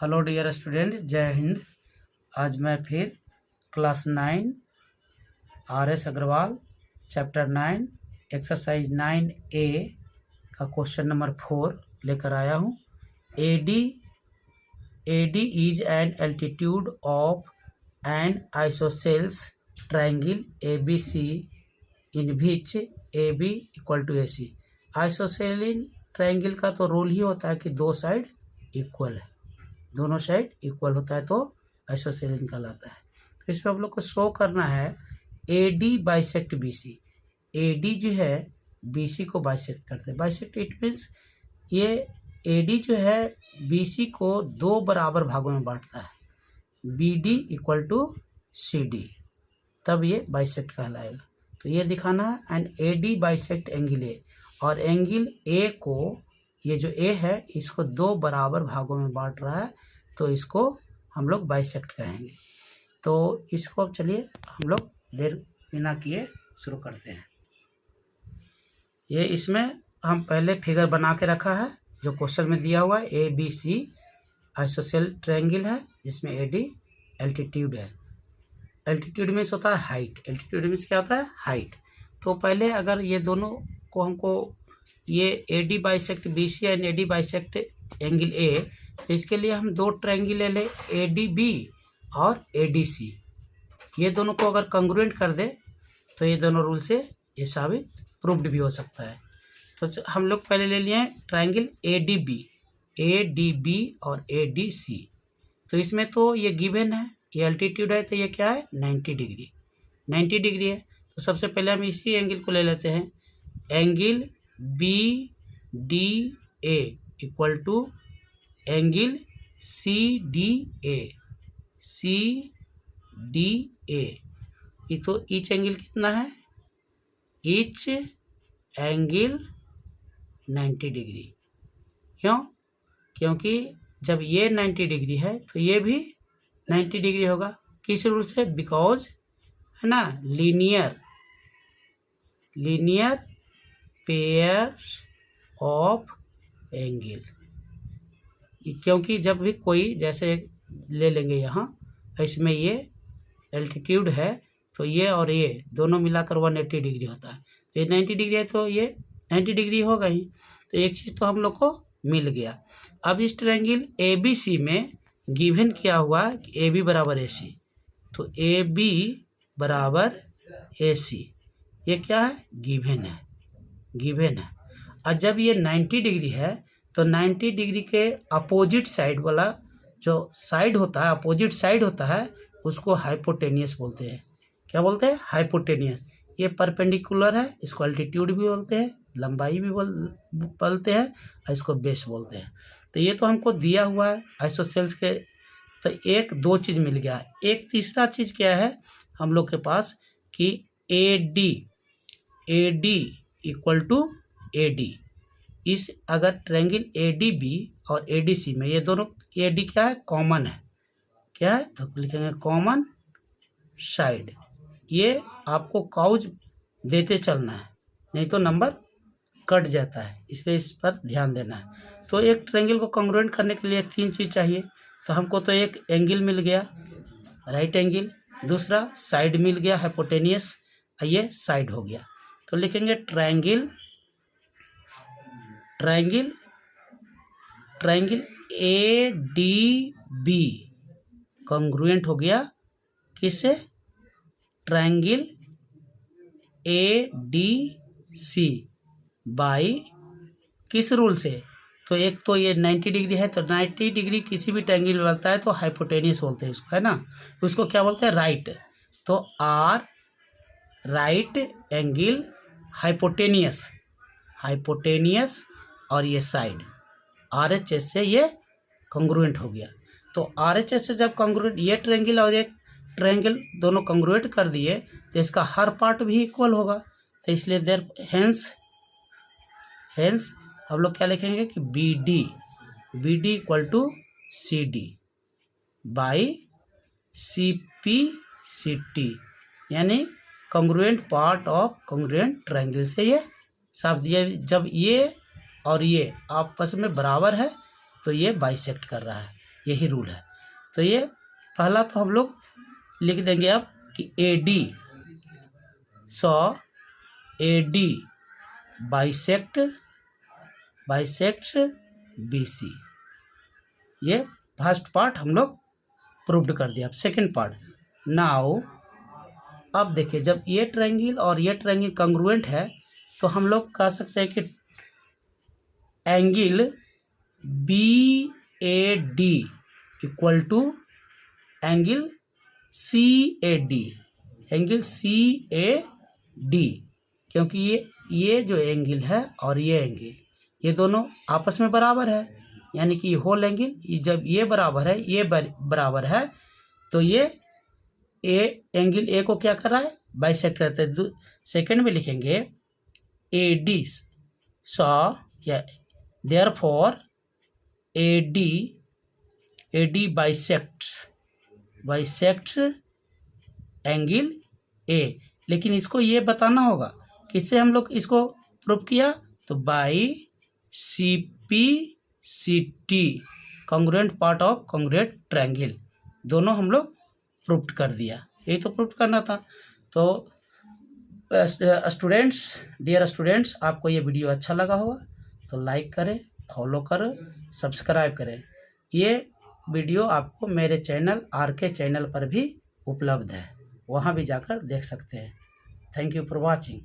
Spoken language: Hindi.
हेलो डियर स्टूडेंट, जय हिंद। आज मैं फिर class 9 RS Agarwal chapter 9 exercise 9A का क्वेश्चन नंबर 4 लेकर आया हूँ। AD is an altitude of an isosceles triangle ABC in which AB equal to AC। Isosceles triangle का तो रूल ही होता है कि दो साइड इक्वल है, दोनों साइड इक्वल होता है तो आइसोसेलिन कहलाता है। तो इसमें हम लोग को शो करना है AD बाइसेक्ट BC। AD जो है BC को बाइसेक्ट करते हैं। बाइसेक्ट इट मीन्स ये AD जो है BC को दो बराबर भागों में बांटता है, BD इक्वल टू CD, तब ये बाइसेक्ट कहलाएगा। तो ये दिखाना है and AD bisect angle A, और एंगल A को, ये जो A है इसको दो बराबर भागों में बांट रहा है, तो इसको हम लोग बाइसेक्ट कहेंगे। तो इसको अब चलिए हम लोग देर बिना किए शुरू करते हैं। ये इसमें हम पहले फिगर बना के रखा है जो क्वेश्चन में दिया हुआ है। ABC आइसोसेल ट्रायंगल है जिसमें AD एल्टीट्यूड है। एल्टीट्यूड मीन्स होता है हाइट। एल्टीट्यूड मीन्स क्या होता है? हाइट। तो पहले अगर ये दोनों को हमको ये AD bisect BC and AD bisect angle A, तो इसके लिए हम दो ट्रायंगल ले लें, ADB और ADC। ये दोनों को अगर कंग्रुएंट कर दे तो ये दोनों रूल से ये साबित प्रूव्ड भी हो सकता है। तो हम लोग पहले ले लिए ट्रायंगल ADB और ADC। तो इसमें तो ये गिवन है, ये एल्टीट्यूड है, तो ये क्या है? 90 डिग्री। 90 डिग्री है। तो सबसे पहले हम इसी एंगल को ले लेते हैं, angle BDA equal to angle CDA। तो ईच एंगल कितना है? Each angle 90 degree. क्यों? क्योंकि जब ये 90 डिग्री है तो ये भी 90 डिग्री होगा। किस रूल से? बिकॉज है ना, लीनियर पेयर्स ऑफ एंगल। क्योंकि जब भी कोई, जैसे ले लेंगे यहाँ, इसमें ये एल्टीट्यूड है तो ये और ये दोनों मिलाकर 180 डिग्री होता है। तो ये 90 डिग्री है तो ये 90 डिग्री होगा ही। तो एक चीज़ तो हम लोग को मिल गया। अब इस ट्रायंगल ABC में गिवन किया हुआ कि AB बराबर AC, तो AB बराबर AC ये क्या है? गिवन है। और जब ये 90 डिग्री है तो 90 डिग्री के अपोजिट साइड वाला जो साइड होता है, अपोजिट साइड होता है, उसको हाइपोटेनियस बोलते हैं। क्या बोलते हैं? हाइपोटेनियस। ये परपेंडिकुलर है, इसको अल्टीट्यूड भी बोलते हैं, लंबाई भी बोलते हैं, और इसको बेस बोलते हैं। तो ये तो हमको दिया हुआ है आइसोसेल्स के। तो एक दो चीज़ मिल गया। एक तीसरा चीज़ क्या है हम लोग के पास कि AD इक्वल टू AD। इस अगर ट्रायंगल ADB और ADC में ये दोनों, AD क्या है? कॉमन है। क्या है? तो लिखेंगे कॉमन साइड। ये आपको काउज देते चलना है, नहीं तो नंबर कट जाता है, इसलिए इस पर ध्यान देना है। तो एक ट्रायंगल को कंग्रुएंट करने के लिए तीन चीज़ चाहिए। तो हमको तो एक एंगल मिल गया, राइट एंगल, दूसरा साइड मिल गया हाइपोटेनियस, ये साइड हो गया। तो लिखेंगे ट्रायंगल ADB कंग्रुएंट हो गया किससे? ट्रायंगल ADC बाई किस रूल से? तो एक तो ये 90 डिग्री है, तो 90 डिग्री किसी भी ट्रायंगल में लगता है तो हाइपोटेनियस बोलते हैं इसको, है ना। उसको क्या बोलते हैं? राइट। तो R राइट एंगल हाइपोटेनियस और ये साइड RHS से ये कंग्रुएंट हो गया। तो RHS से जब कंग्रुएंट, ये ट्रायंगल और एक ट्रायंगल दोनों कंग्रुएंट कर दिए तो इसका हर पार्ट भी इक्वल होगा। तो इसलिए हेंस हम लोग क्या लिखेंगे कि BD equal to CD by CPCT, यानी congruent part of congruent triangle से ये साफ दिया। जब ये और ये आपस में बराबर है तो ये बाइसेक्ट कर रहा है। यही रूल है। तो ये पहला तो हम लोग लिख देंगे अब कि AD, सो AD बाइसेक्ट्स BC। ये फर्स्ट पार्ट हम लोग प्रूव्ड कर दिया। अब सेकेंड पार्ट, नाउ अब देखिए जब ये ट्रायंगल और ये ट्रायंगल कंग्रुएंट है तो हम लोग कह सकते हैं कि angle BAD equal to angle CAD, angle CAD, क्योंकि ये जो एंगल है और ये एंगल ये दोनों आपस में बराबर है, यानी कि होल एंगल जब ये बराबर है ये बराबर है तो ये एंगल ए को क्या कर रहा है, बाइसेक्ट करते हैं। सेकेंड में लिखेंगे AD, सो या therefore AD bisects angle A। लेकिन इसको ये बताना होगा किससे हम लोग इसको प्रूव किया, तो by CPCT, congruent part of congruent triangle, दोनों हम लोग प्रूव कर दिया। यही तो प्रूव करना था। तो स्टूडेंट्स, डियर स्टूडेंट्स, आपको ये वीडियो अच्छा लगा होगा तो लाइक करें, फॉलो करें, सब्सक्राइब करें। ये वीडियो आपको मेरे चैनल RK चैनल पर भी उपलब्ध है, वहाँ भी जाकर देख सकते हैं। Thank you for watching.